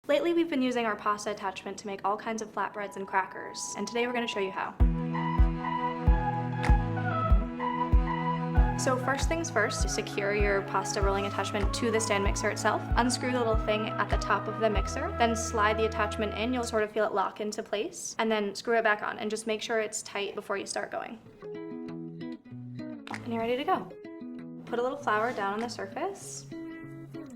Lately, we've been using our pasta attachment to make all kinds of flatbreads and crackers, and today we're going to show you how. So first things first, secure your pasta rolling attachment to the stand mixer itself. Unscrew the little thing at the top of the mixer, then slide the attachment in. You'll sort of feel it lock into place, and then screw it back on, and just make sure it's tight before you start going. And you're ready to go. Put a little flour down on the surface,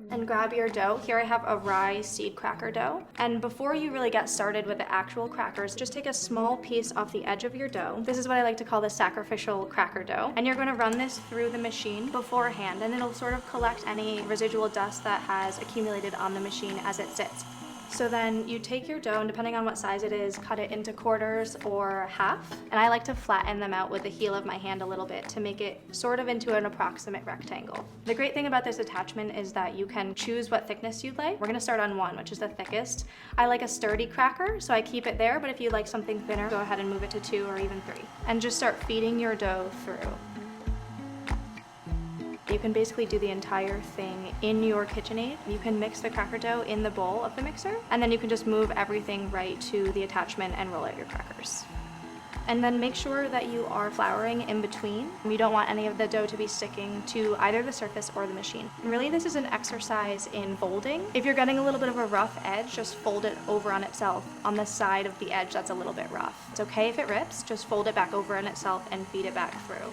and grab your dough. Here I have a rye seed cracker dough. And before you really get started with the actual crackers, just take a small piece off the edge of your dough. This is what I like to call the sacrificial cracker dough. And you're gonna run this through the machine beforehand, and it'll sort of collect any residual dust that has accumulated on the machine as it sits. So then you take your dough, and depending on what size it is, cut it into quarters or half. And I like to flatten them out with the heel of my hand a little bit to make it sort of into an approximate rectangle. The great thing about this attachment is that you can choose what thickness you'd like. We're gonna start on 1, which is the thickest. I like a sturdy cracker, so I keep it there, but if you like something thinner, go ahead and move it to 2 or even 3. And just start feeding your dough through. You can basically do the entire thing in your KitchenAid. You can mix the cracker dough in the bowl of the mixer, and then you can just move everything right to the attachment and roll out your crackers. And then make sure that you are flouring in between. You don't want any of the dough to be sticking to either the surface or the machine. And really, this is an exercise in folding. If you're getting a little bit of a rough edge, just fold it over on itself on the side of the edge that's a little bit rough. It's okay if it rips, just fold it back over on itself and feed it back through.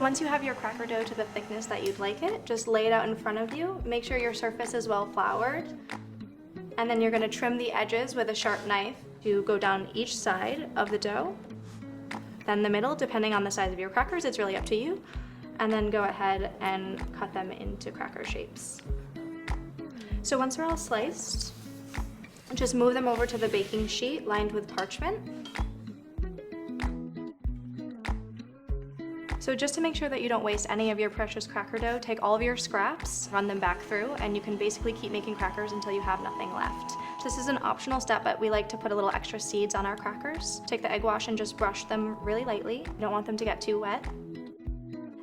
Once you have your cracker dough to the thickness that you'd like it, just lay it out in front of you. Make sure your surface is well floured. And then you're gonna trim the edges with a sharp knife to go down each side of the dough. Then the middle, depending on the size of your crackers, it's really up to you. And then go ahead and cut them into cracker shapes. So once they're all sliced, just move them over to the baking sheet lined with parchment. So just to make sure that you don't waste any of your precious cracker dough, take all of your scraps, run them back through, and you can basically keep making crackers until you have nothing left. This is an optional step, but we like to put a little extra seeds on our crackers. Take the egg wash and just brush them really lightly. You don't want them to get too wet.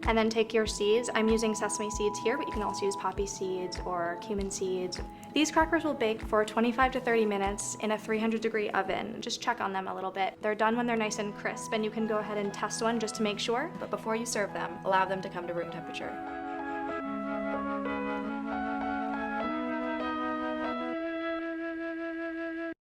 And then take your seeds. I'm using sesame seeds here, but you can also use poppy seeds or cumin seeds. These crackers will bake for 25 to 30 minutes in a 300-degree oven. Just check on them a little bit. They're done when they're nice and crisp, and you can go ahead and test one just to make sure. But before you serve them, allow them to come to room temperature.